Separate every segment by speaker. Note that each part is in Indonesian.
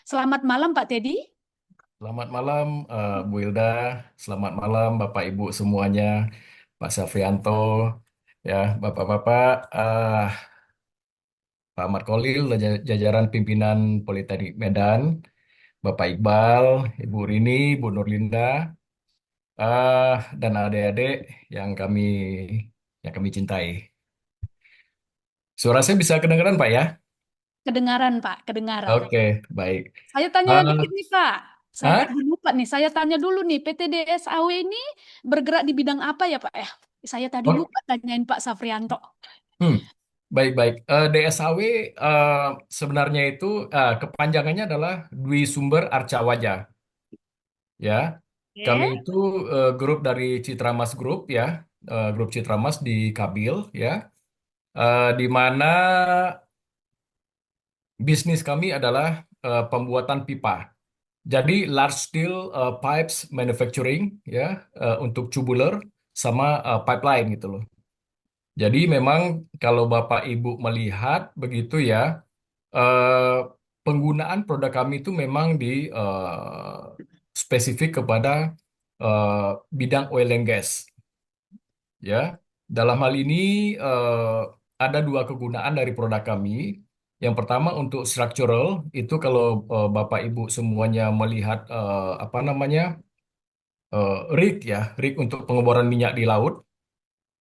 Speaker 1: Selamat malam Pak Teddy.
Speaker 2: Selamat malam, Bu Hilda. Selamat malam, Bapak Ibu semuanya, Pak Safrianto, ya, Bapak-bapak, Pak Ahmad Khalil, dan jajaran pimpinan Politeknik Medan, Bapak Iqbal, Ibu Rini, Bu Nurlinda, dan adik-adik yang kami cintai. Suara saya bisa kedengaran, Pak ya?
Speaker 1: Kedengaran Pak, kedengaran.
Speaker 2: Oke, baik.
Speaker 1: Saya tanya dikit
Speaker 2: Uh,
Speaker 1: nih Pak. Saya
Speaker 2: Hah?
Speaker 1: tadi lupa nih, saya tanya dulu nih, PT DSAW ini bergerak di bidang apa ya Pak ya? Saya tadi
Speaker 2: Oh,
Speaker 1: lupa tanyain Pak Safrianto.
Speaker 2: hmm. Baik-baik. DSAW sebenarnya itu kepanjangannya adalah Dwi Sumber Arca Waja. Ya, kami
Speaker 1: Oke.
Speaker 2: itu grup dari Citra Mas Group ya, grup Citra Mas di Kabil ya, di mana bisnis kami adalah pembuatan pipa. Jadi large steel pipes manufacturing ya, untuk tubular sama pipeline gitu loh. Jadi memang kalau Bapak Ibu melihat begitu ya, eh, penggunaan produk kami itu memang di spesifik kepada eh, bidang oil and gas ya. Dalam hal ini ada dua kegunaan dari produk kami. Yang pertama untuk structural itu kalau Bapak Ibu semuanya melihat apa namanya rig ya, rig untuk pengeboran minyak di laut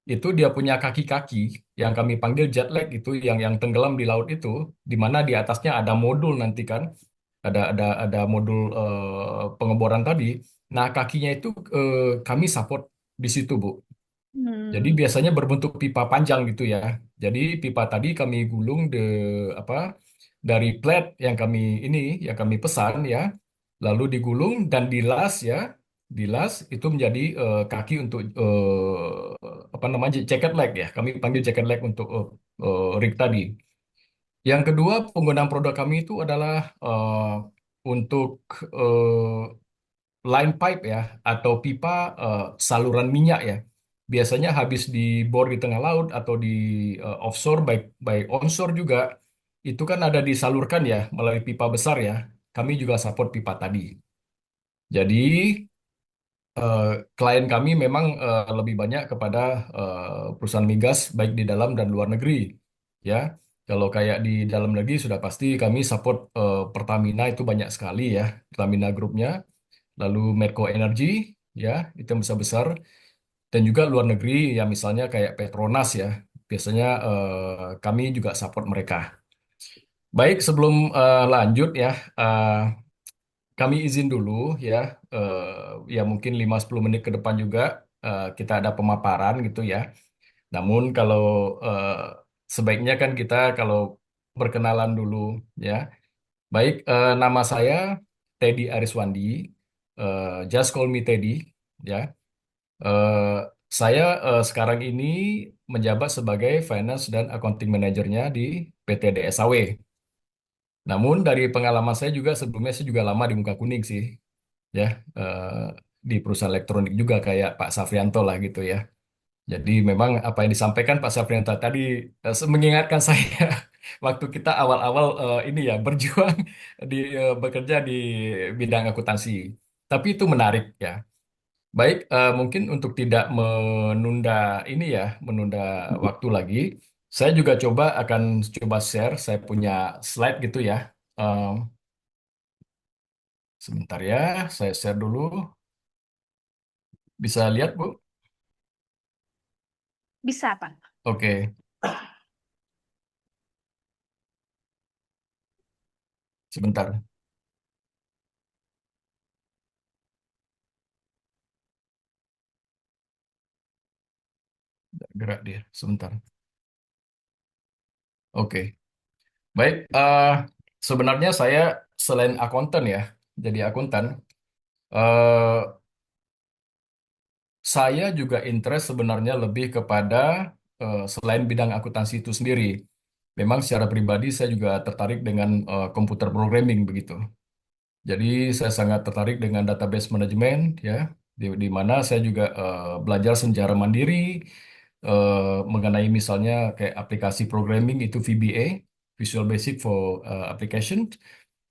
Speaker 2: itu dia punya kaki-kaki yang kami panggil jet lag itu yang tenggelam di laut itu di mana di atasnya ada modul nanti kan ada modul pengeboran tadi. Nah, kakinya itu kami support di situ, Bu. Jadi
Speaker 1: Hmm.
Speaker 2: biasanya berbentuk pipa panjang gitu ya. Jadi pipa tadi kami gulung apa dari plate yang kami pesan ya. Lalu digulung dan dilas ya. Dilas itu menjadi kaki untuk apa namanya jacket leg ya. Kami panggil jacket leg untuk rig tadi. Yang kedua, penggunaan produk kami itu adalah untuk eh, line pipe ya atau pipa saluran minyak ya. Biasanya habis dibor di tengah laut atau di offshore baik onshore juga itu kan ada disalurkan ya melalui pipa besar ya. Kami juga support pipa tadi. Jadi eh, klien kami memang lebih banyak kepada perusahaan migas baik di dalam dan luar negeri ya. Kalau kayak di dalam negeri sudah pasti kami support Pertamina itu banyak sekali ya, Pertamina grupnya, lalu Medco Energy ya, itu yang besar-besar dan juga luar negeri ya misalnya kayak Petronas ya. Biasanya kami juga support mereka. Baik, sebelum lanjut ya, eh, kami izin dulu ya, ya mungkin 5-10 menit ke depan juga kita ada pemaparan gitu ya. Namun kalau eh, sebaiknya kan kita kalau berkenalan dulu ya. Baik, nama saya Teddy Ariswandi, just call me Teddy ya. Eh, saya sekarang ini menjabat sebagai Finance dan Accounting Manajernya di PT DSAW. Namun dari pengalaman saya juga sebelumnya saya juga lama di muka kuning sih ya, eh, di perusahaan elektronik juga kayak Pak Safrianto lah gitu ya. Jadi memang apa yang disampaikan Pak Safrianto tadi mengingatkan saya waktu kita awal-awal ini ya berjuang bekerja di bidang akuntansi. Tapi itu menarik ya. Baik, mungkin untuk tidak menunda ini ya, menunda waktu lagi, saya juga akan coba share saya punya slide gitu ya. Em, Sebentar ya, saya share dulu. Bisa lihat, Bu?
Speaker 1: Bisa Pak.
Speaker 2: Oke, sebentar. Gerak dia, sebentar. Oke. Baik. Sebenarnya saya selain akuntan ya, jadi akuntan, eh, saya juga interest sebenarnya lebih kepada selain bidang akuntansi itu sendiri. Memang secara pribadi saya juga tertarik dengan komputer programming begitu. Jadi saya sangat tertarik dengan database management ya, di mana saya juga belajar secara mandiri mengenai misalnya kayak aplikasi programming itu VBA, Visual Basic for Application.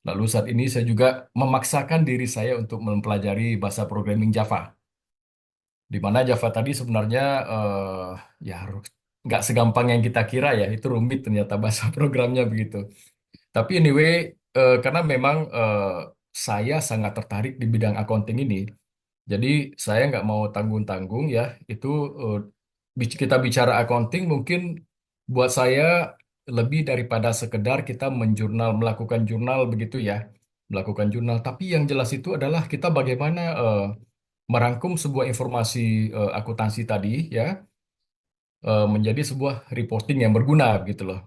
Speaker 2: Lalu saat ini saya juga memaksakan diri saya untuk mempelajari bahasa programming Java. Di mana Java tadi sebenarnya ya nggak segampang yang kita kira ya, itu rumit ternyata bahasa programnya begitu. Tapi anyway, karena memang saya sangat tertarik di bidang accounting ini, jadi saya nggak mau tanggung-tanggung ya. Itu eh, kita bicara accounting mungkin buat saya lebih daripada sekedar kita menjurnal, melakukan jurnal begitu ya, melakukan jurnal. Tapi yang jelas itu adalah kita bagaimana merangkum sebuah informasi akuntansi tadi ya menjadi sebuah reporting yang berguna gitu loh.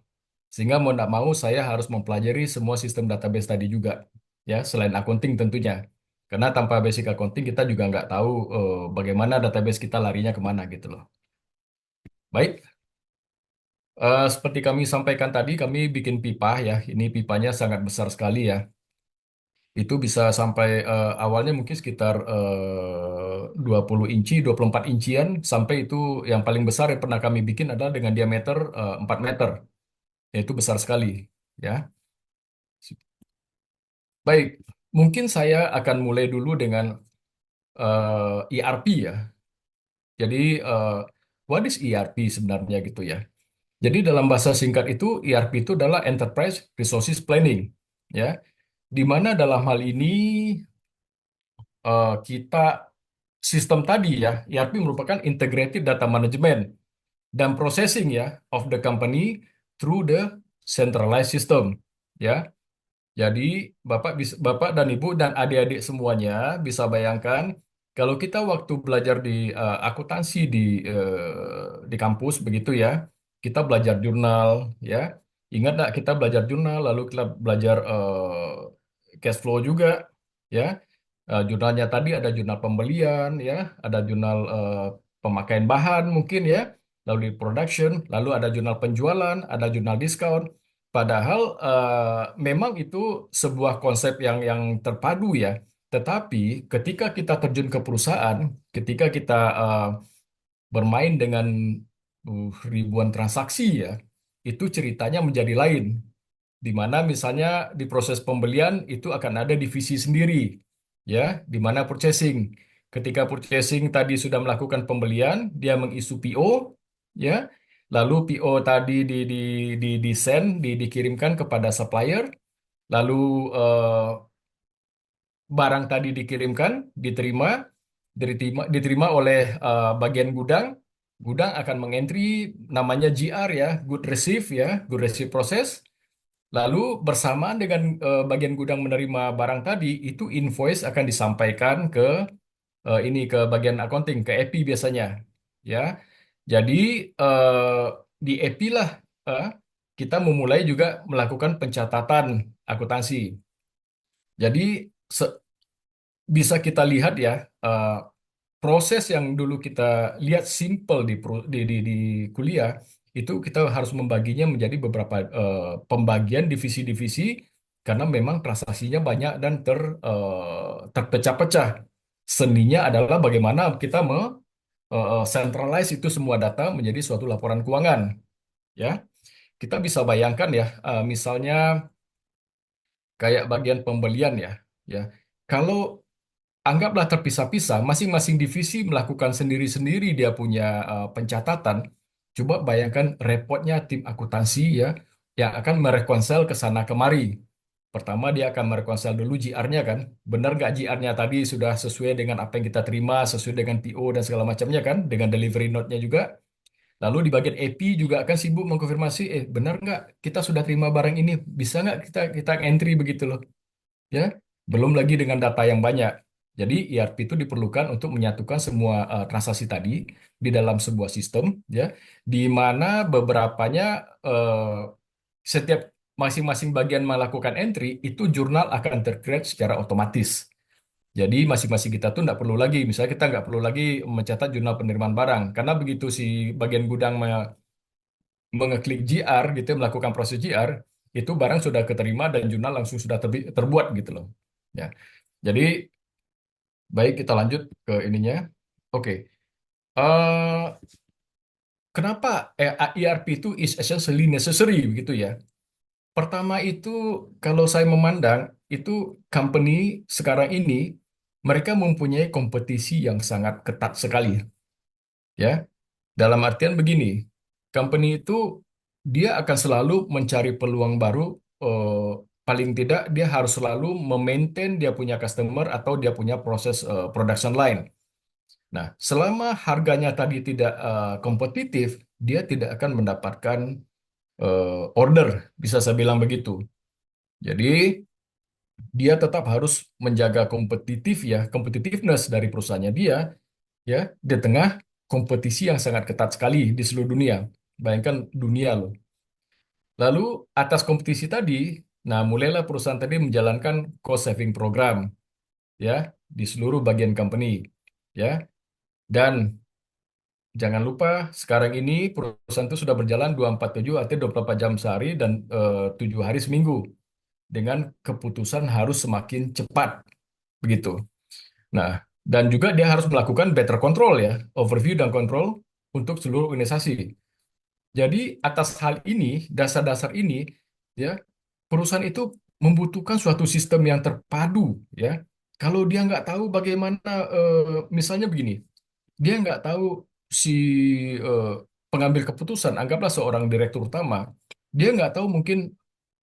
Speaker 2: Sehingga mau tidak mau saya harus mempelajari semua sistem database tadi juga, ya selain accounting tentunya. Karena tanpa basic accounting kita juga nggak tahu bagaimana database kita larinya kemana gitu loh. Baik, seperti kami sampaikan tadi, kami bikin pipa ya. Ini pipanya sangat besar sekali ya. Itu bisa sampai awalnya mungkin sekitar 20 inci, 24 incian, sampai itu yang paling besar yang pernah kami bikin adalah dengan diameter 4 meter. Yaitu besar sekali. Ya. Baik, mungkin saya akan mulai dulu dengan ERP ya. Jadi, eh, what is ERP sebenarnya gitu ya? Jadi dalam bahasa singkat itu, ERP itu adalah Enterprise Resources Planning, ya. Di mana dalam hal ini kita sistem tadi ya, ERP merupakan Integrated Data Management dan Processing ya of the company through the centralized system, ya. Jadi Bapak dan Ibu dan adik-adik semuanya bisa bayangkan kalau kita waktu belajar di akuntansi di kampus begitu ya, kita belajar jurnal ya. Ingat nggak kita belajar jurnal lalu kita belajar cash flow juga ya. Jurnalnya tadi ada jurnal pembelian ya, ada jurnal pemakaian bahan mungkin ya, lalu di production, lalu ada jurnal penjualan, ada jurnal diskon. Padahal memang itu sebuah konsep yang terpadu ya. Tetapi ketika kita terjun ke perusahaan, ketika kita bermain dengan ribuan transaksi ya, itu ceritanya menjadi lain. Di mana misalnya di proses pembelian itu akan ada divisi sendiri, ya, di mana purchasing. Ketika purchasing tadi sudah melakukan pembelian, dia mengisu PO, ya, lalu PO tadi di send, dikirimkan kepada supplier, lalu eh, barang tadi dikirimkan, diterima oleh bagian gudang. Gudang akan mengentry namanya GR ya, good receive ya, good receive process. Lalu bersamaan dengan bagian gudang menerima barang tadi, itu invoice akan disampaikan ke ini ke bagian accounting, ke EP biasanya. Ya. Jadi eh, di EP lah eh, kita memulai juga melakukan pencatatan akuntansi. Jadi se- bisa kita lihat ya proses yang dulu kita lihat simple di kuliah itu kita harus membaginya menjadi beberapa pembagian divisi-divisi karena memang transaksinya banyak dan terpecah-pecah. Seninya adalah bagaimana kita centralize itu semua data menjadi suatu laporan keuangan. Ya, kita bisa bayangkan ya, misalnya kayak bagian pembelian ya, ya. Kalau anggaplah terpisah-pisah, masing-masing divisi melakukan sendiri-sendiri dia punya pencatatan. Coba bayangkan repotnya tim akuntansi ya, yang akan merekonsel ke sana kemari. Pertama dia akan merekonsel dulu GR-nya kan. Benar nggak GR-nya tadi sudah sesuai dengan apa yang kita terima, sesuai dengan PO dan segala macamnya kan, dengan delivery note-nya juga. Lalu di bagian AP juga akan sibuk mengkonfirmasi, benar nggak kita sudah terima barang ini, bisa nggak kita entry begitu loh ya. Belum lagi dengan data yang banyak. Jadi ERP itu diperlukan untuk menyatukan semua transaksi tadi di dalam sebuah sistem ya, di mana beberapanya setiap masing-masing bagian melakukan entry, itu jurnal akan tercreate secara otomatis. Jadi masing-masing kita tuh nggak perlu lagi, misalnya kita nggak perlu lagi mencatat jurnal penerimaan barang, karena begitu si bagian gudang mengeklik GR gitu, melakukan proses GR, itu barang sudah keterima dan jurnal langsung sudah terbuat gitu loh. Ya, jadi baik kita lanjut ke ininya. Oke, eh kenapa ERP itu is essentially necessary begitu ya? Pertama itu kalau saya memandang itu company sekarang ini mereka mempunyai kompetisi yang sangat ketat sekali ya. Dalam artian begini, company itu dia akan selalu mencari peluang baru. eh, Paling tidak dia harus selalu memaintain dia punya customer atau dia punya proses production line. Nah, selama harganya tadi tidak kompetitif, dia tidak akan mendapatkan order, bisa saya bilang begitu. Jadi dia tetap harus menjaga competitiveness dari perusahaannya dia ya di tengah kompetisi yang sangat ketat sekali di seluruh dunia. Bayangkan dunia loh. Lalu atas kompetisi tadi, nah mulailah perusahaan tadi menjalankan cost saving program ya di seluruh bagian company ya. Dan jangan lupa sekarang ini perusahaan itu sudah berjalan 247 artinya 24 jam sehari dan 7 hari seminggu dengan keputusan harus semakin cepat begitu. Nah, dan juga dia harus melakukan better control ya, overview dan control untuk seluruh organisasi. Jadi atas hal ini, dasar-dasar ini, ya, perusahaan itu membutuhkan suatu sistem yang terpadu, ya. Kalau dia nggak tahu bagaimana, misalnya begini, dia nggak tahu si eh, pengambil keputusan, anggaplah seorang direktur utama, dia nggak tahu mungkin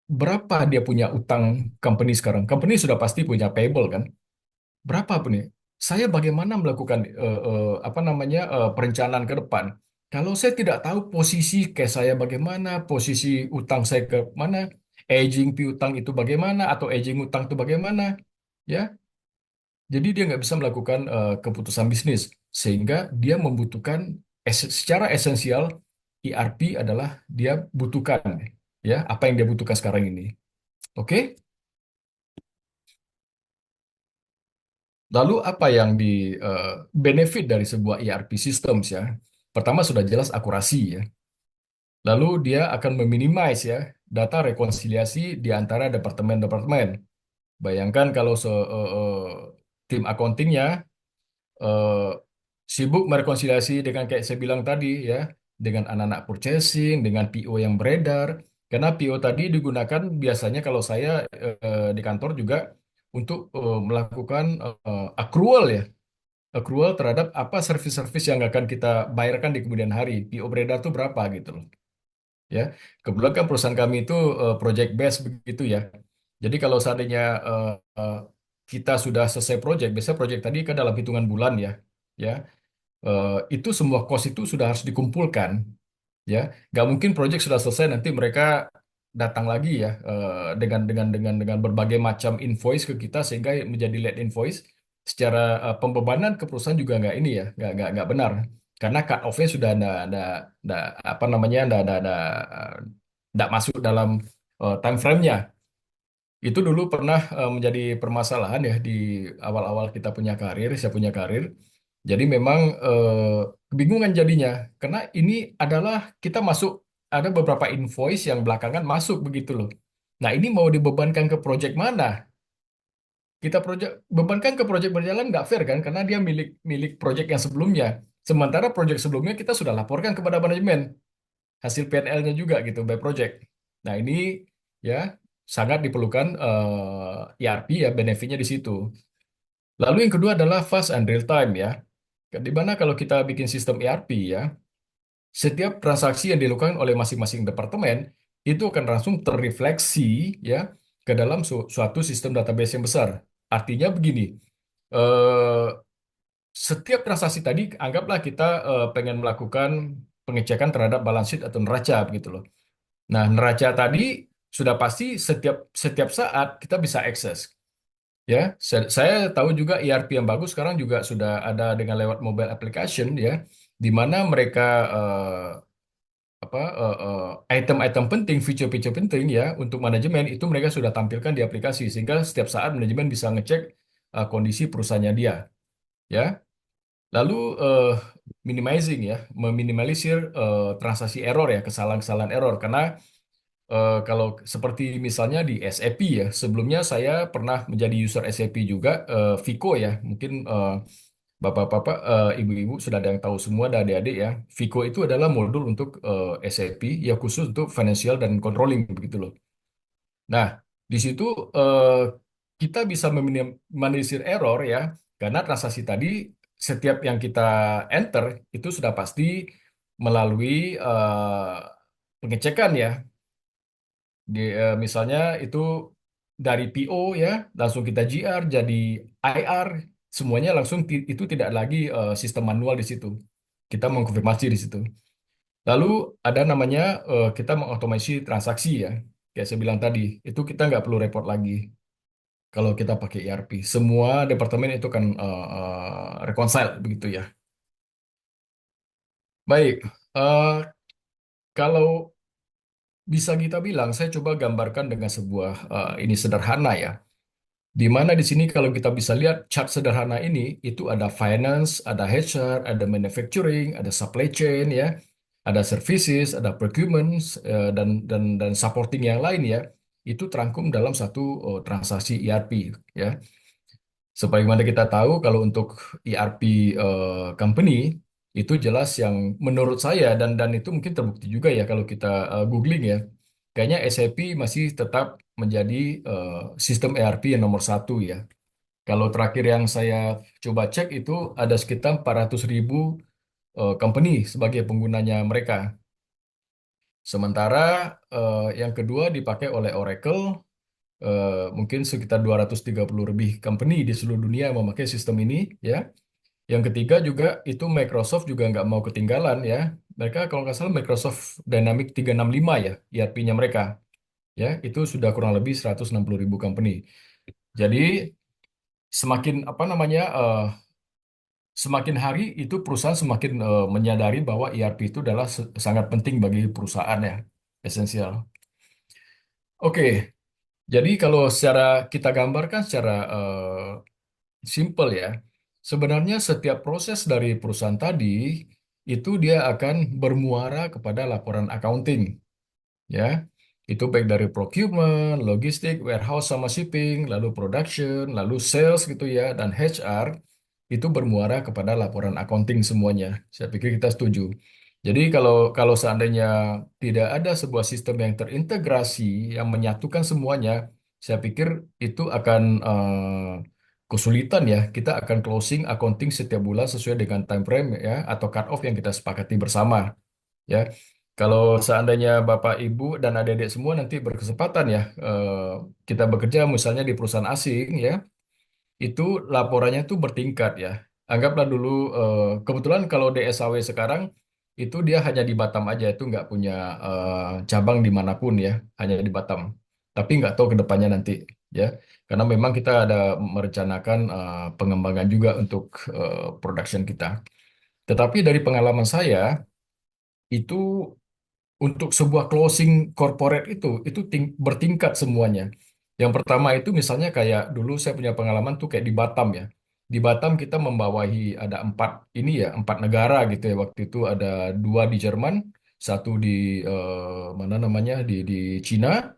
Speaker 2: berapa dia punya utang company sekarang. Company sudah pasti punya payable kan. Berapa pun ya? Saya bagaimana melakukan apa namanya perencanaan ke depan? Kalau saya tidak tahu posisi cash saya bagaimana, posisi utang saya ke mana, aging piutang itu bagaimana atau aging utang itu bagaimana, ya. Jadi dia nggak bisa melakukan keputusan bisnis sehingga dia membutuhkan secara esensial ERP adalah dia butuhkan ya apa yang dia butuhkan sekarang ini. Oke? Lalu apa yang di benefit dari sebuah ERP systems ya? Pertama sudah jelas akurasi ya. Lalu dia akan meminimize ya data rekonsiliasi di antara departemen-departemen. Bayangkan kalau tim accountingnya eh, sibuk merekonsiliasi dengan kayak saya bilang tadi ya, dengan anak-anak purchasing, dengan PO yang beredar. Karena PO tadi digunakan biasanya kalau saya di kantor juga untuk melakukan accrual ya accrual terhadap apa servis-servis yang akan kita bayarkan di kemudian hari. PO beredar itu berapa gitu loh. Ya, kebetulan kan perusahaan kami itu project based begitu ya. Jadi kalau seandainya eh, kita sudah selesai project, biasanya project tadi kan dalam hitungan bulan ya. Ya, itu semua cost itu sudah harus dikumpulkan. Ya, nggak mungkin project sudah selesai nanti mereka datang lagi ya dengan berbagai macam invoice ke kita sehingga menjadi late invoice. Secara pembebanan ke perusahaan juga nggak ini ya, nggak benar karena cut off-nya sudah nggak apa namanya nggak masuk dalam time frame-nya. Itu dulu pernah menjadi permasalahan ya di awal-awal kita punya karir, saya punya karir. Jadi memang kebingungan jadinya karena ini adalah kita masuk ada beberapa invoice yang belakangan masuk begitu loh. Nah, ini mau dibebankan ke project mana? Kita bebankan ke project berjalan nggak fair kan karena dia milik milik project yang sebelumnya. Sementara project sebelumnya kita sudah laporkan kepada manajemen hasil PNL-nya juga gitu by project. Nah, ini ya sangat diperlukan ERP ya benefitnya di situ. Lalu yang kedua adalah fast and real time ya. Di mana kalau kita bikin sistem ERP ya, setiap transaksi yang dilakukan oleh masing-masing departemen itu akan langsung terrefleksi ya ke dalam suatu sistem database yang besar. Artinya begini, eh, setiap transaksi tadi anggaplah kita pengen melakukan pengecekan terhadap balance sheet atau neraca gitu loh. Nah, neraca tadi sudah pasti setiap setiap saat kita bisa akses. Ya, saya tahu juga ERP yang bagus sekarang juga sudah ada dengan lewat mobile application ya, di mana mereka apa item-item penting, feature-feature penting ya untuk manajemen itu mereka sudah tampilkan di aplikasi sehingga setiap saat manajemen bisa ngecek kondisi perusahaannya dia ya. Lalu minimizing ya, meminimalisir transaksi error ya, kesalahan-kesalahan error karena kalau seperti misalnya di SAP ya, sebelumnya saya pernah menjadi user SAP juga, Vico ya, mungkin bapak-bapak, ibu-ibu sudah ada yang tahu semua, ada adik-adik ya. Vico itu adalah modul untuk SAP ya khusus untuk financial dan controlling begitu loh. Nah, di situ eh, kita bisa meminimalisir error ya, karena transaksi tadi setiap yang kita enter itu sudah pasti melalui pengecekan ya. Misalnya itu dari PO ya, langsung kita GR jadi IR, semuanya langsung itu tidak lagi sistem manual di situ. Kita mengkonfirmasi di situ. Lalu ada namanya kita mengotomasi transaksi ya, kayak saya bilang tadi, itu kita nggak perlu repot lagi kalau kita pakai ERP. Semua departemen itu kan reconcile begitu ya. Baik, kalau bisa kita bilang, saya coba gambarkan dengan sebuah ini sederhana ya. Di mana di sini kalau kita bisa lihat chart sederhana ini, itu ada finance, ada HR, ada manufacturing, ada supply chain ya, ada services, ada procurement dan supporting yang lain ya. Itu terangkum dalam satu transaksi ERP ya. Sebagaimana kita tahu kalau untuk ERP company itu jelas yang menurut saya dan itu mungkin terbukti juga ya kalau kita googling ya. Kayaknya SAP masih tetap menjadi eh, sistem ERP yang nomor satu ya. Kalau terakhir yang saya coba cek itu ada sekitar 400.000 company sebagai penggunanya mereka. Sementara yang kedua dipakai oleh Oracle, mungkin sekitar 230 lebih company di seluruh dunia yang memakai sistem ini ya. Yang ketiga juga itu Microsoft juga nggak mau ketinggalan ya. Mereka kalau nggak salah Microsoft Dynamics 365 ya, ERP-nya mereka ya, itu sudah kurang lebih 160.000 company. Jadi semakin apa namanya semakin hari itu perusahaan semakin menyadari bahwa ERP itu adalah sangat penting bagi perusahaan ya, esensial. Oke, jadi kalau secara kita gambarkan secara simple ya, sebenarnya setiap proses dari perusahaan tadi itu dia akan bermuara kepada laporan accounting ya. Itu baik dari procurement, logistik, warehouse sama shipping, lalu production, lalu sales gitu ya, dan HR itu bermuara kepada laporan accounting semuanya. Saya pikir kita setuju. Jadi kalau kalau seandainya tidak ada sebuah sistem yang terintegrasi yang menyatukan semuanya, saya pikir itu akan kesulitan ya. Kita akan closing accounting setiap bulan sesuai dengan time frame ya atau cut off yang kita sepakati bersama ya. Kalau seandainya Bapak, Ibu, dan adik-adik semua nanti berkesempatan ya, kita bekerja misalnya di perusahaan asing ya, itu laporannya tuh bertingkat ya. Anggaplah dulu, kebetulan kalau DSAW sekarang, itu dia hanya di Batam aja, itu nggak punya cabang dimanapun ya, hanya di Batam. Tapi nggak tahu ke depannya nanti ya, karena memang kita ada merencanakan pengembangan juga untuk production kita. Tetapi dari pengalaman saya, itu untuk sebuah closing corporate itu bertingkat semuanya. Yang pertama itu misalnya kayak dulu saya punya pengalaman tuh kayak di Batam ya. Di Batam kita membawahi ada empat ini ya, empat negara gitu ya. Waktu itu ada dua di Jerman, satu di mana namanya di Cina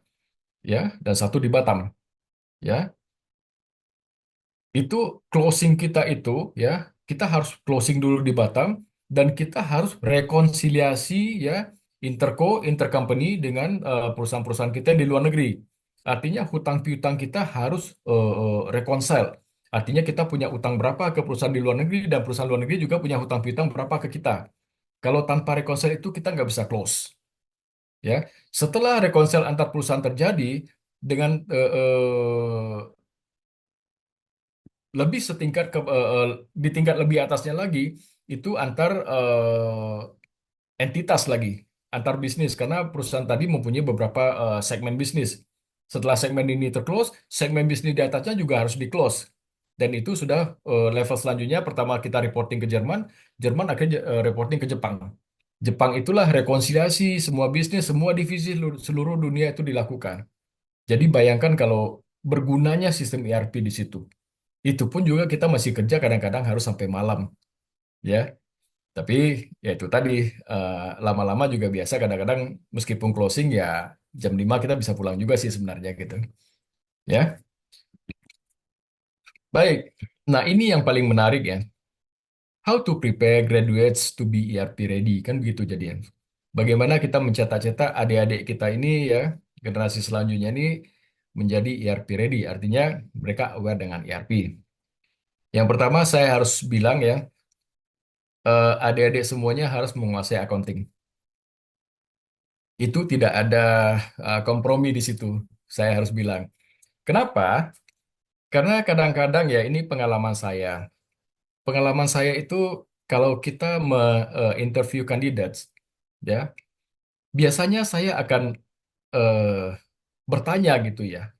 Speaker 2: ya, dan satu di Batam ya. Itu closing kita itu ya, kita harus closing dulu di Batam dan kita harus rekonsiliasi ya intercompany dengan perusahaan-perusahaan kita di luar negeri. Artinya hutang piutang kita harus reconcile. Artinya kita punya utang berapa ke perusahaan di luar negeri dan perusahaan luar negeri juga punya hutang piutang berapa ke kita. Kalau tanpa reconcile itu kita nggak bisa close ya. Setelah reconcile antar perusahaan terjadi dengan lebih setingkat di tingkat lebih atasnya lagi itu antar entitas lagi, antar bisnis karena perusahaan tadi mempunyai beberapa segmen bisnis. Setelah segmen ini terclose, segmen bisnis di atasnya juga harus di close. Dan itu sudah level selanjutnya. Pertama kita reporting ke Jerman, Jerman akhirnya reporting ke Jepang. Jepang itulah rekonsiliasi semua bisnis, semua divisi seluruh dunia itu dilakukan. Jadi bayangkan kalau bergunanya sistem ERP di situ. Itu pun juga kita masih kerja kadang-kadang harus sampai malam, ya. Tapi ya itu tadi eh, lama-lama juga biasa kadang-kadang meskipun closing ya jam 5 kita bisa pulang juga sih sebenarnya gitu. Ya. Baik. Nah, ini yang paling menarik ya. How to prepare graduates to be ERP ready kan begitu jadinya. Bagaimana kita mencetak-cetak adik-adik kita ini ya, generasi selanjutnya ini menjadi ERP ready, artinya mereka aware dengan ERP. Yang pertama saya harus bilang ya, adik-adik semuanya harus menguasai accounting. Itu tidak ada kompromi di situ. Saya harus bilang. Kenapa? Karena kadang-kadang ya ini pengalaman saya. Pengalaman saya itu kalau kita interview kandidat, ya biasanya saya akan eh, bertanya gitu ya.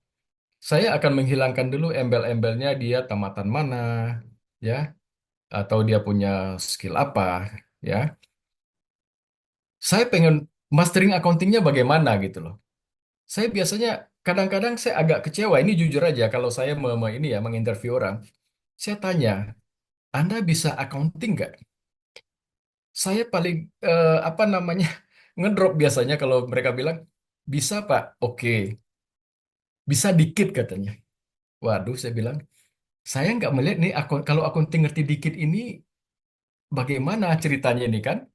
Speaker 2: Saya akan menghilangkan dulu embel-embelnya dia tamatan mana, ya, atau dia punya skill apa, ya. Saya pengen mastering accountingnya bagaimana gitu loh. Saya biasanya kadang-kadang saya agak kecewa. Ini jujur aja kalau saya ini ya menginterview orang, saya tanya, Anda bisa accounting nggak? Saya paling apa namanya ngedrop biasanya kalau mereka bilang bisa Pak, oke, bisa dikit katanya. Waduh, saya bilang saya nggak melihat nih kalau accounting ngerti dikit ini bagaimana ceritanya ini kan?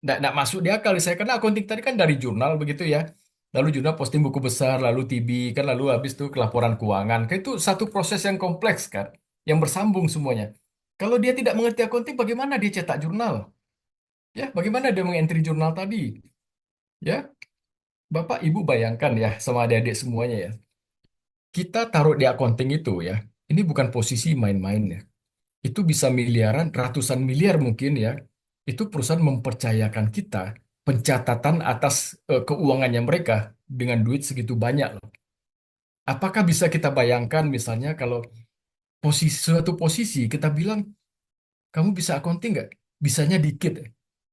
Speaker 2: Nggak masuk di akal di saya karena accounting tadi kan dari jurnal begitu ya. Lalu jurnal posting buku besar, lalu TB kan, lalu habis itu ke laporan keuangan. Kan itu satu proses yang kompleks kan, yang bersambung semuanya. Kalau dia tidak mengerti accounting, bagaimana dia cetak jurnal? Ya, bagaimana dia mengentry jurnal tadi? Ya, Bapak Ibu bayangkan ya sama adik-adik semuanya ya. Kita taruh di accounting itu ya. Ini bukan posisi main-main ya. Itu bisa miliaran, ratusan miliar mungkin ya. Itu perusahaan mempercayakan kita pencatatan atas keuangannya mereka dengan duit segitu banyak loh. Apakah bisa kita bayangkan misalnya kalau suatu posisi kita bilang, kamu bisa accounting nggak? Bisanya dikit.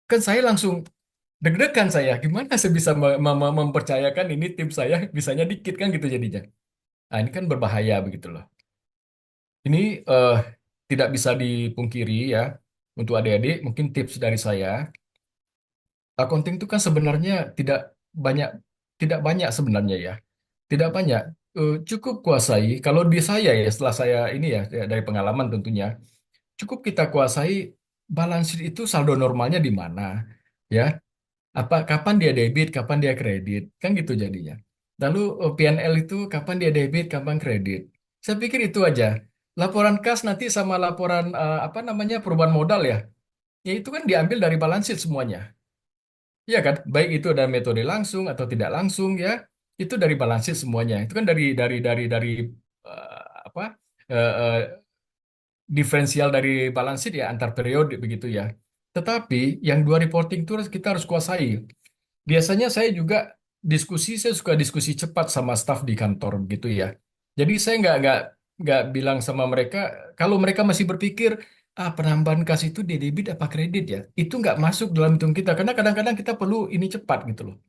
Speaker 2: Kan saya langsung deg-degan saya. Gimana saya bisa mempercayakan ini tim saya bisanya dikit kan gitu jadinya. Nah, ini kan berbahaya begitu loh. Ini eh, tidak bisa dipungkiri ya. Untuk adik-adik, mungkin tips dari saya. Accounting itu kan sebenarnya banyak, tidak banyak sebenarnya ya. Tidak banyak. Cukup kuasai. Kalau di saya ya, setelah saya ini ya, dari pengalaman tentunya, cukup kita kuasai balance sheet itu saldo normalnya di mana. Ya, kapan dia debit, kapan dia kredit. Kan gitu jadinya. Lalu P&L itu kapan dia debit, kapan kredit. Saya pikir itu aja. Laporan kas nanti sama laporan apa namanya perubahan modal ya. Ya itu kan diambil dari balance sheet semuanya. Iya kan, baik itu ada metode langsung atau tidak langsung ya, itu dari balance sheet semuanya. Itu kan dari eh, apa eh, eh, diferensial dari balance sheet ya antar periode begitu ya. Tetapi yang dua reporting itu kita harus kuasai. Biasanya saya juga saya suka diskusi cepat sama staf di kantor gitu ya. Jadi saya nggak bilang sama mereka kalau mereka masih berpikir penambahan kas itu di debit apa kredit ya, itu nggak masuk dalam hitung kita karena kadang-kadang kita perlu ini cepat gitu loh.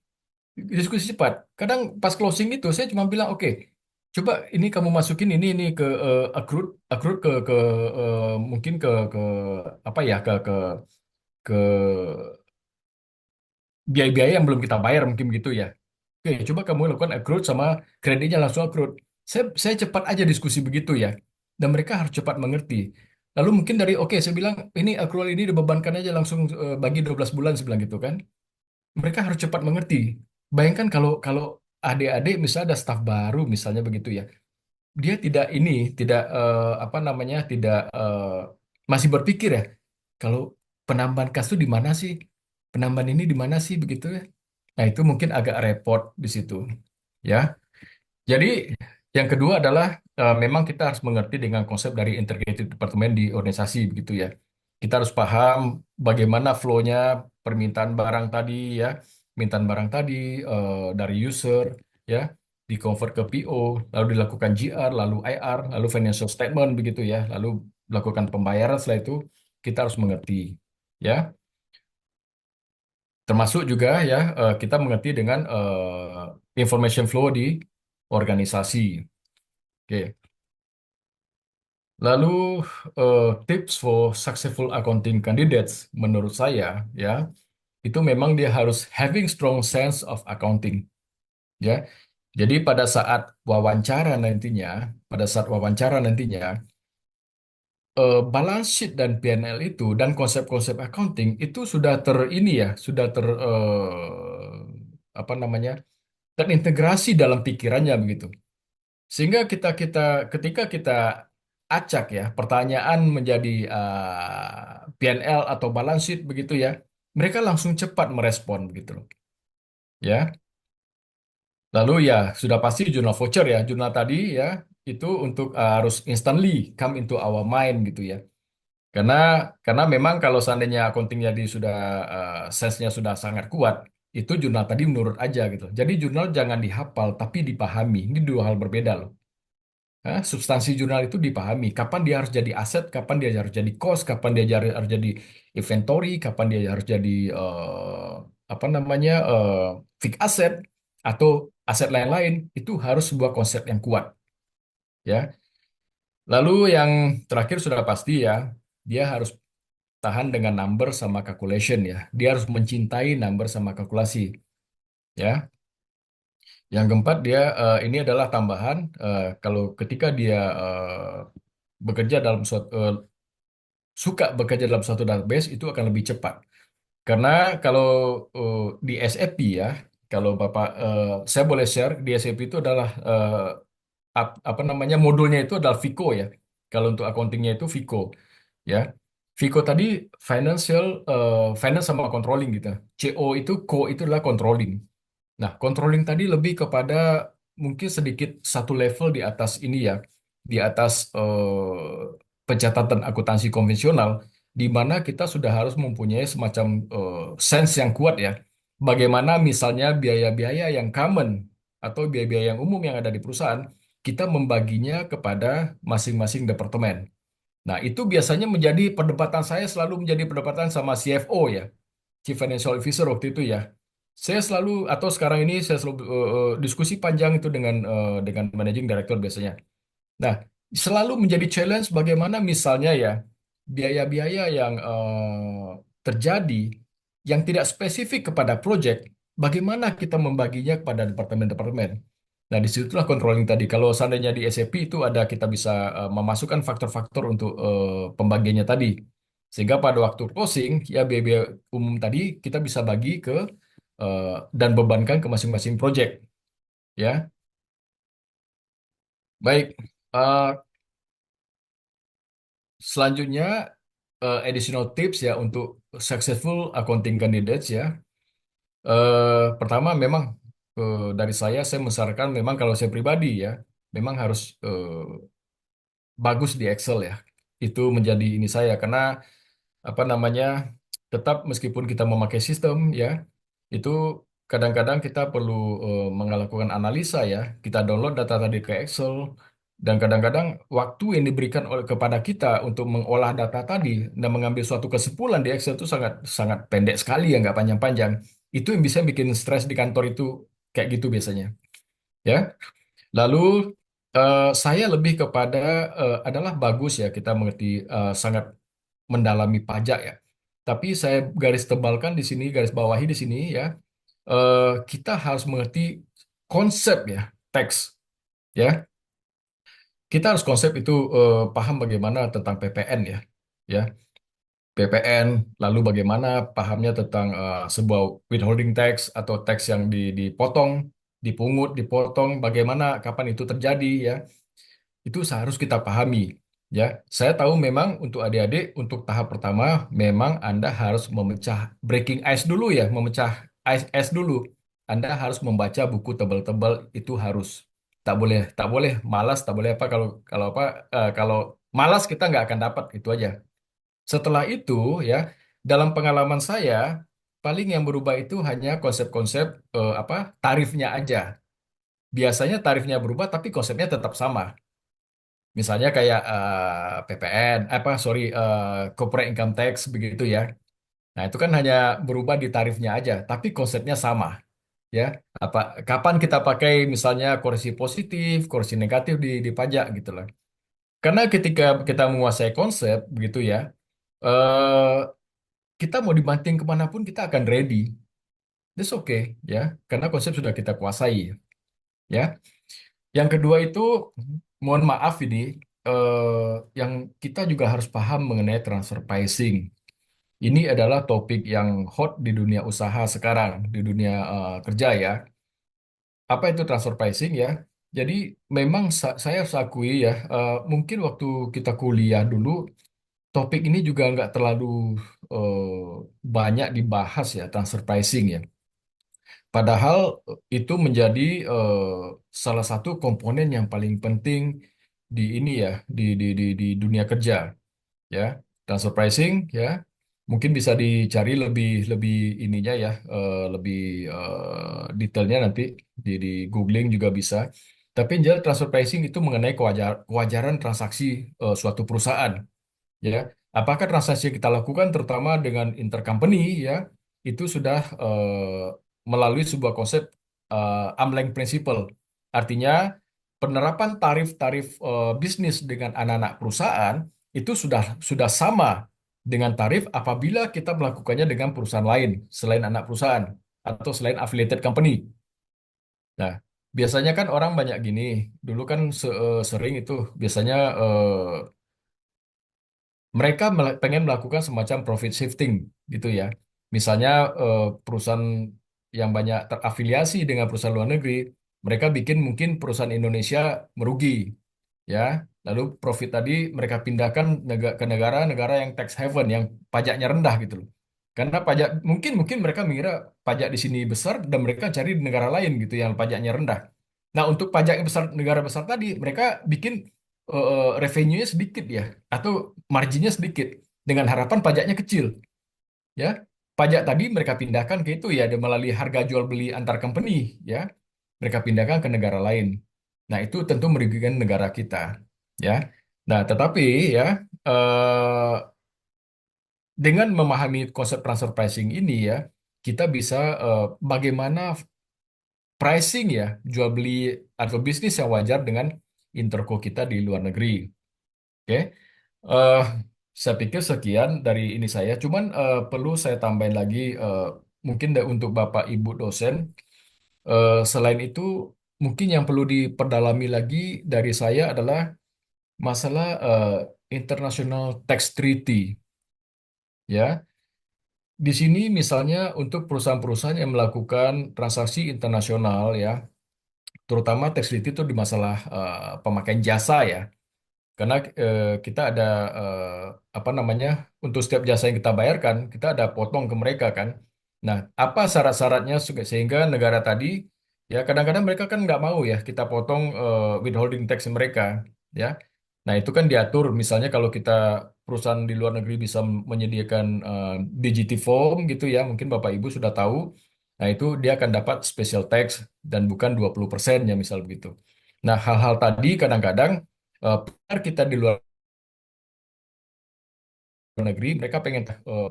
Speaker 2: Diskusi cepat. Kadang pas closing itu saya cuma bilang oke, coba ini kamu masukin ini ke accrued accrued mungkin ke apa ya ke biaya-biaya yang belum kita bayar mungkin begitu ya. Oke, coba kamu lakukan accrued sama kreditnya langsung accrued. Saya cepat aja diskusi begitu ya. Dan mereka harus cepat mengerti. Lalu mungkin oke, saya bilang, ini accrual ini dibebankan aja langsung bagi 12 bulan, saya bilang gitu kan. Mereka harus cepat mengerti. Bayangkan kalau kalau adik-adik misalnya ada staf baru misalnya begitu ya. Dia tidak apa namanya, tidak masih berpikir ya. Kalau penambahan kas itu di mana sih? Penambahan ini di mana sih begitu ya? Nah, itu mungkin agak repot di situ. Ya, jadi yang kedua adalah memang kita harus mengerti dengan konsep dari integrated department di organisasi begitu ya. Kita harus paham bagaimana flow-nya permintaan barang tadi ya, permintaan barang tadi dari user ya, di convert ke PO, lalu dilakukan GR, lalu IR, lalu financial statement begitu ya, lalu melakukan pembayaran setelah itu kita harus mengerti ya. Termasuk juga ya kita mengerti dengan information flow di organisasi. Oke. Lalu tips for successful accounting candidates menurut saya ya itu memang dia harus having strong sense of accounting ya. Jadi pada saat wawancara nantinya balance sheet dan P&L itu dan konsep-konsep accounting itu sudah ter ini ya, sudah ter apa namanya? Terintegrasi dalam pikirannya begitu. Sehingga kita kita ketika kita acak ya pertanyaan menjadi P&L atau balance sheet begitu ya, mereka langsung cepat merespon begitu loh. Ya. Lalu ya sudah pasti jurnal voucher ya, jurnal tadi ya itu untuk harus instantly come into our mind gitu ya. Karena karena memang kalau seandainya accountingnya di sudah sense-nya sudah sangat kuat, itu jurnal tadi menurut aja gitu. Jadi jurnal jangan dihafal tapi dipahami. Ini dua hal berbeda loh. Substansi jurnal itu dipahami. Kapan dia harus jadi aset, kapan dia harus jadi cost, kapan dia harus jadi inventory, kapan dia harus jadi apa namanya fixed asset atau aset lain-lain. Itu harus sebuah konsep yang kuat, ya. Lalu yang terakhir sudah pasti ya, dia harus tahan dengan number sama calculation ya. Dia harus mencintai number sama kalkulasi, ya. Yang keempat dia ini adalah tambahan kalau ketika dia bekerja dalam suka bekerja dalam suatu database itu akan lebih cepat. Karena kalau uh, di SAP ya, kalau Bapak saya boleh share di SAP itu adalah apa namanya modulnya itu adalah FICO ya. Kalau untuk accountingnya itu FICO ya. FICO tadi finance sama controlling gitu. CO itu itu adalah controlling. Nah, controlling tadi lebih kepada mungkin sedikit satu level di atas ini ya, di atas pencatatan akuntansi konvensional, di mana kita sudah harus mempunyai semacam sense yang kuat ya. Bagaimana misalnya biaya-biaya yang common atau biaya-biaya yang umum yang ada di perusahaan, kita membaginya kepada masing-masing departemen. Nah, itu biasanya menjadi perdebatan saya selalu menjadi perdebatan sama CFO ya. Chief Financial Officer waktu itu ya. Saya selalu atau sekarang ini saya selalu diskusi panjang itu dengan Managing Director biasanya. Nah, selalu menjadi challenge bagaimana misalnya ya biaya-biaya yang terjadi yang tidak spesifik kepada project, bagaimana kita membaginya kepada departemen-departemen. Nah, disitulah controlling tadi. Kalau seandainya di SAP itu ada kita bisa memasukkan faktor-faktor untuk pembagiannya tadi. Sehingga pada waktu closing, ya biaya umum tadi kita bisa bagi ke eh, dan bebankan ke masing-masing project. Ya, baik. Eh, Selanjutnya additional tips ya untuk successful accounting candidates ya. Pertama memang dari saya menyarankan memang kalau saya pribadi ya, memang harus bagus di Excel ya. Itu menjadi ini saya karena apa namanya tetap meskipun kita memakai sistem ya itu kadang-kadang kita perlu melakukan analisa ya. Kita download data tadi ke Excel dan kadang-kadang waktu yang diberikan kepada kita untuk mengolah data tadi dan mengambil suatu kesimpulan di Excel itu sangat sangat pendek sekali ya nggak panjang-panjang. Itu yang bisa bikin stres di kantor itu kayak gitu biasanya. Ya. Lalu saya lebih kepada adalah bagus ya kita mengerti sangat mendalami pajak ya. Tapi saya garis tebalkan di sini, garis bawahi di sini ya kita harus mengerti konsep ya teks ya kita harus konsep itu paham bagaimana tentang PPN ya PPN lalu bagaimana pahamnya tentang sebuah withholding tax atau tax yang dipotong dipungut dipotong bagaimana kapan itu terjadi ya itu seharus kita pahami ya. Saya tahu memang untuk adik-adik untuk tahap pertama memang Anda harus memecah breaking ice dulu ya, memecah ice dulu. Anda harus membaca buku tebal-tebal itu harus. Tak boleh malas, tak boleh apa kalau kalau apa kalau malas kita nggak akan dapat itu aja. Setelah itu ya dalam pengalaman saya paling yang berubah itu hanya konsep-konsep apa tarifnya aja. Biasanya tarifnya berubah tapi konsepnya tetap sama. Misalnya kayak PPN, apa sorry, corporate income tax begitu ya. Nah, itu kan hanya berubah di tarifnya aja, tapi konsepnya sama, ya. Apa kapan kita pakai misalnya koreksi positif, koreksi negatif di pajak gitu lah. Karena ketika kita menguasai konsep begitu ya, eh, kita mau dibanting kemanapun kita akan ready. That's okay, ya. Karena konsep sudah kita kuasai, ya. Yang kedua itu, mohon maaf ini, yang kita juga harus paham mengenai transfer pricing. Ini adalah topik yang hot di dunia usaha sekarang, di dunia kerja ya. Apa itu transfer pricing ya? Jadi memang saya harus akui ya, mungkin waktu kita kuliah dulu, topik ini juga nggak terlalu banyak dibahas ya, transfer pricing ya. Padahal itu menjadi salah satu komponen yang paling penting di ini ya, di dunia kerja ya. Transfer pricing ya, mungkin bisa dicari lebih lebih ininya ya, lebih detailnya nanti di googling juga bisa. Tapi yang jelas transfer pricing itu mengenai kewajaran transaksi suatu perusahaan ya. Apakah transaksi yang kita lakukan terutama dengan intercompany ya, itu sudah melalui sebuah konsep Amleng Principle. Artinya penerapan tarif-tarif bisnis dengan anak-anak perusahaan itu sudah sama dengan tarif apabila kita melakukannya dengan perusahaan lain selain anak perusahaan atau selain affiliated company. Nah, biasanya kan orang banyak gini. Dulu kan sering itu biasanya mereka pengen melakukan semacam profit shifting gitu ya. Misalnya perusahaan yang banyak terafiliasi dengan perusahaan luar negeri, mereka bikin mungkin perusahaan Indonesia merugi, ya. Lalu profit tadi mereka pindahkan ke negara-negara yang tax haven, yang pajaknya rendah gitu loh. Karena pajak mungkin mungkin mereka mengira pajak di sini besar dan mereka cari di negara lain gitu yang pajaknya rendah. Nah, untuk pajak yang besar negara besar tadi, mereka bikin revenue-nya sedikit ya, atau marginnya sedikit dengan harapan pajaknya kecil, ya. Pajak tadi mereka pindahkan ke itu ya, melalui harga jual beli antar company, ya. Mereka pindahkan ke negara lain. Nah, itu tentu merugikan negara kita, ya. Nah, tetapi ya, eh, dengan memahami konsep transfer pricing ini ya, kita bisa bagaimana pricing ya, jual beli atau bisnis yang wajar dengan interco kita di luar negeri. Oke. Eh, saya pikir sekian dari ini saya. Cuman perlu saya tambahin lagi, mungkin untuk Bapak Ibu dosen. Selain itu, mungkin yang perlu diperdalami lagi dari saya adalah masalah International Tax Treaty. Ya, di sini misalnya untuk perusahaan-perusahaan yang melakukan transaksi internasional ya, terutama tax treaty itu di masalah pemakaian jasa ya. Karena kita ada apa namanya, untuk setiap jasa yang kita bayarkan, kita ada potong ke mereka kan. Nah, apa syarat-syaratnya sehingga negara tadi ya kadang-kadang mereka kan nggak mau ya kita potong withholding tax mereka ya. Nah, itu kan diatur misalnya kalau kita perusahaan di luar negeri bisa menyediakan Digiform gitu ya, mungkin Bapak Ibu sudah tahu. Nah, itu dia akan dapat special tax dan bukan 20% ya misal begitu. Nah, hal-hal tadi kadang-kadang PR kita di luar negeri, mereka pengen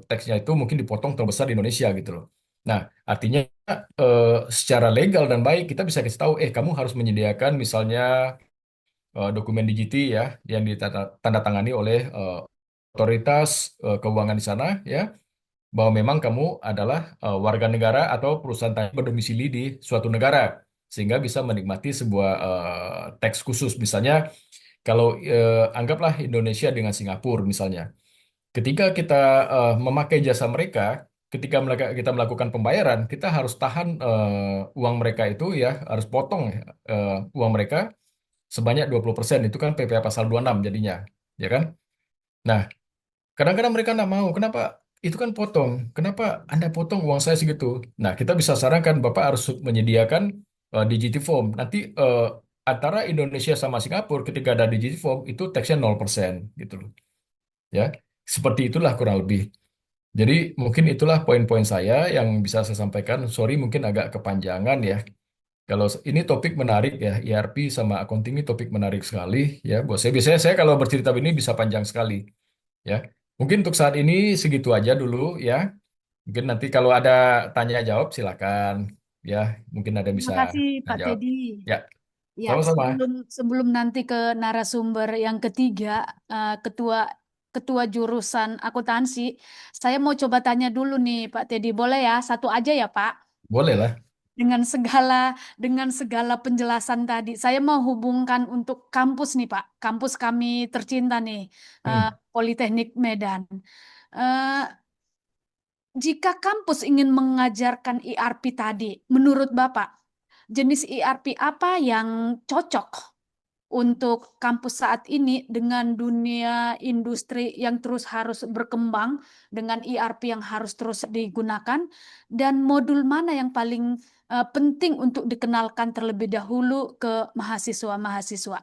Speaker 2: teksnya itu mungkin dipotong terbesar di Indonesia gitu loh. Nah, artinya secara legal dan baik kita bisa kasih tahu, kamu harus menyediakan misalnya dokumen digiti ya yang ditandatangani oleh otoritas keuangan di sana ya, bahwa memang kamu adalah warga negara atau perusahaan tadi berdomisili di suatu negara sehingga bisa menikmati sebuah teks khusus. Misalnya kalau anggaplah Indonesia dengan Singapura misalnya. Ketika kita memakai jasa mereka, ketika kita melakukan pembayaran, kita harus tahan uang mereka itu ya, harus potong uang mereka sebanyak 20%. Itu kan PPh pasal 26 jadinya, ya kan? Nah, kadang-kadang mereka nggak mau. Kenapa? Itu kan potong. Kenapa Anda potong uang saya segitu? Nah, kita bisa sarankan Bapak harus menyediakan Digiform. Nanti antara Indonesia sama Singapura ketika ada Digiform itu teksnya 0% gitu loh. Ya, seperti itulah kurang lebih. Jadi mungkin itulah poin-poin saya yang bisa saya sampaikan. Sorry mungkin agak kepanjangan ya. Kalau ini topik menarik ya, ERP sama accounting ini topik menarik sekali ya. Buat saya biasanya saya kalau bercerita ini bisa panjang sekali ya. Mungkin untuk saat ini segitu aja dulu ya. Mungkin nanti kalau ada tanya jawab silakan. Ya, mungkin ada
Speaker 1: Terima
Speaker 2: bisa
Speaker 1: kasih
Speaker 2: tanya
Speaker 1: Pak
Speaker 2: jawab.
Speaker 1: Teddy.
Speaker 2: Ya,
Speaker 1: Ya,
Speaker 2: sama-sama.
Speaker 1: sebelum sebelum nanti ke narasumber yang ketiga, ketua ketua jurusan akuntansi, saya mau coba tanya dulu nih Pak Teddy. Boleh ya? Satu aja ya, Pak.
Speaker 2: Boleh lah.
Speaker 1: Dengan segala penjelasan tadi, saya mau hubungkan untuk kampus nih, Pak. Kampus kami tercinta nih,
Speaker 2: Hmm.
Speaker 1: Politeknik Medan. Eh, Jika kampus ingin mengajarkan ERP tadi, menurut Bapak, jenis ERP apa yang cocok untuk kampus saat ini dengan dunia industri yang terus harus berkembang, dengan ERP yang harus terus digunakan, dan modul mana yang paling penting untuk dikenalkan terlebih dahulu ke mahasiswa-mahasiswa?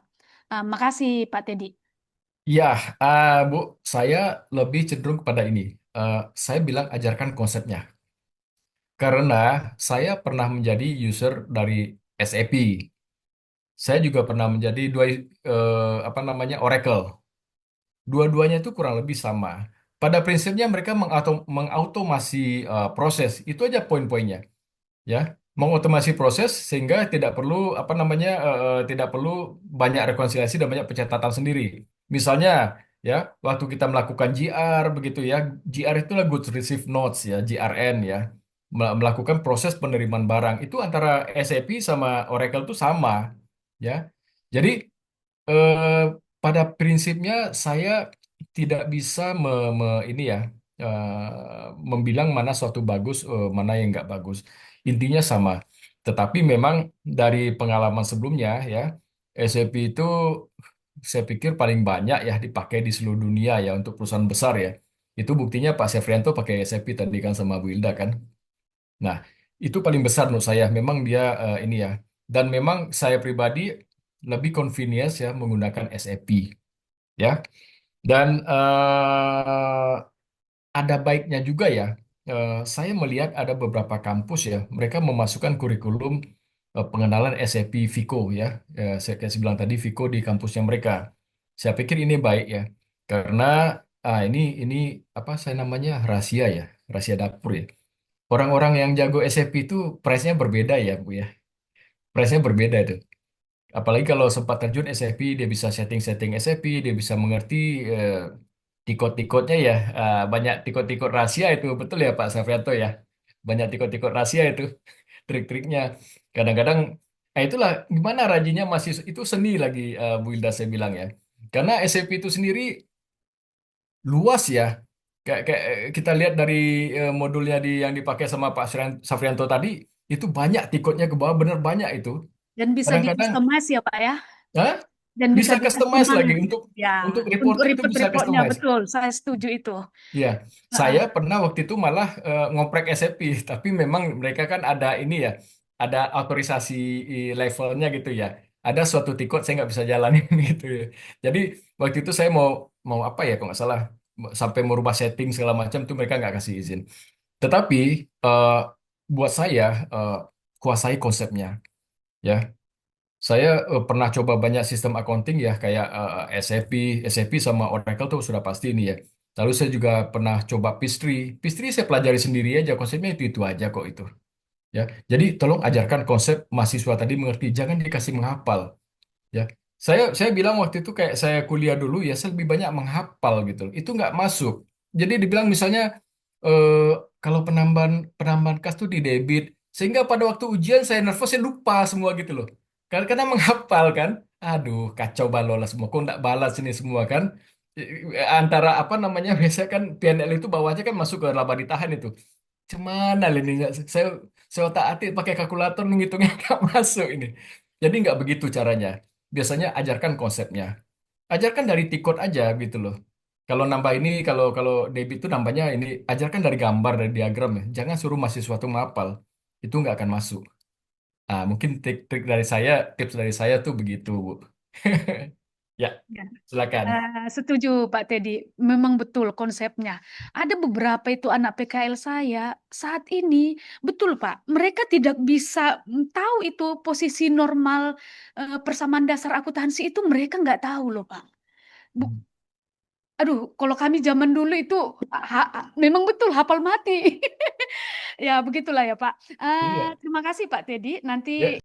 Speaker 1: Makasih, Pak Teddy.
Speaker 2: Ya, Bu, saya lebih cenderung kepada ini. Saya bilang ajarkan konsepnya. Karena saya pernah menjadi user dari SAP. Saya juga pernah menjadi apa namanya Oracle. Dua-duanya itu kurang lebih sama. Pada prinsipnya mereka mengautomasi proses. Itu aja poin-poinnya, ya. Mengotomasi proses sehingga tidak perlu apa namanya tidak perlu banyak rekonsiliasi dan banyak pencatatan sendiri. Misalnya, ya, waktu kita melakukan GR begitu ya. GR itulah Goods Received Notes ya, GRN ya. Melakukan proses penerimaan barang. Itu antara SAP sama Oracle itu sama, ya. Jadi eh, pada prinsipnya saya tidak bisa ini ya membilang mana suatu bagus, mana yang nggak bagus. Intinya sama. Tetapi memang dari pengalaman sebelumnya ya, SAP itu saya pikir paling banyak ya dipakai di seluruh dunia ya untuk perusahaan besar ya. Itu buktinya Pak Sefrianto pakai SAP tadi kan sama Bu Hilda kan. Nah, itu paling besar menurut saya. Memang dia ini ya. Dan memang saya pribadi lebih convenience ya menggunakan SAP ya. Dan ada baiknya juga ya. Saya melihat ada beberapa kampus ya, mereka memasukkan kurikulum pengenalan SAP Vico ya. Kayak saya bilang tadi Vico di kampusnya mereka. Saya pikir ini baik ya, karena ini apa saya namanya rahasia ya, rahasia dapur ya. Orang-orang yang jago SAP itu price-nya berbeda ya, Bu ya. Price-nya berbeda itu. Apalagi kalau sempat terjun SAP, dia bisa setting-setting SAP, dia bisa mengerti eh, tikot-tikotnya ya. Banyak tikot-tikot rahasia itu, betul ya Pak Safrianto ya. Banyak tikot-tikot rahasia itu, trik-triknya. Kadang-kadang, itulah gimana rajinnya masih itu seni lagi Bu Hilda saya bilang ya. Karena SAP itu sendiri luas ya. Kayak kita lihat dari modulnya yang dipakai sama Pak Safrianto tadi, itu banyak tikotnya ke bawah, bener banyak itu.
Speaker 1: Dan bisa
Speaker 2: Kadang-kadang,
Speaker 1: di-customize ya, Pak ya?
Speaker 2: hah?
Speaker 1: Dan bisa
Speaker 2: Bisa customize lagi
Speaker 1: di-customize. Ya,
Speaker 2: untuk
Speaker 1: untuk
Speaker 2: reporting itu bisa
Speaker 1: report-reportnya,
Speaker 2: customize.
Speaker 1: betul. Saya setuju itu.
Speaker 2: Iya,
Speaker 1: Heeh.
Speaker 2: saya pernah waktu itu malah ngoprek SAP, tapi memang mereka kan ada ini ya, ada otorisasi levelnya gitu ya. Ada suatu tikot saya nggak bisa jalanin gitu ya. Jadi waktu itu saya mau mau apa ya, kalau nggak salah sampai merubah setting segala macam itu mereka nggak kasih izin. Tetapi eh, buat saya eh, kuasai konsepnya, ya. Saya pernah coba banyak sistem accounting ya, kayak SAP, SAP sama Oracle tuh sudah pasti ini ya. Lalu saya juga pernah coba Pistri. Pistri saya pelajari sendiri aja, konsepnya itu aja kok itu. Ya, jadi tolong ajarkan konsep mahasiswa tadi mengerti, jangan dikasih menghafal. Ya, saya bilang waktu itu kayak saya kuliah dulu ya, saya lebih banyak menghafal gitu. Itu nggak masuk. Jadi dibilang misalnya eh, kalau penambahan penambahan kas tuh di debit, sehingga pada waktu ujian saya nervous, saya lupa semua gitu loh. Karena menghafal kan, aduh kacau balau semua. Kok nggak balas ini semua kan? Antara apa namanya biasanya kan PNL itu bawahnya kan masuk ke laba ditahan itu. Cuman ini saya saya otak-atik pakai kalkulator menghitungnya nggak masuk ini. Jadi nggak begitu caranya. Biasanya ajarkan konsepnya. Ajarkan dari tikot aja gitu loh. Kalau nambah ini, kalau kalau debit itu nambahnya ini, ajarkan dari gambar, dari diagram ya. Jangan suruh mahasiswa tuh menghafal. Itu nggak akan masuk. Mungkin trik-trik dari saya, tips dari saya tuh begitu, Bu. Ya,
Speaker 1: Ya.
Speaker 2: silakan.
Speaker 1: Setuju Pak Teddy, memang betul konsepnya. Ada beberapa itu anak PKL saya saat ini, betul Pak, mereka tidak bisa tahu itu posisi normal persamaan dasar akuntansi itu mereka nggak tahu loh Pak. Bu- Aduh, kalau kami zaman dulu itu memang betul hafal mati. Ya, begitulah ya, Pak.
Speaker 2: Iya.
Speaker 1: Terima kasih, Pak Teddy. Nanti
Speaker 2: Ya.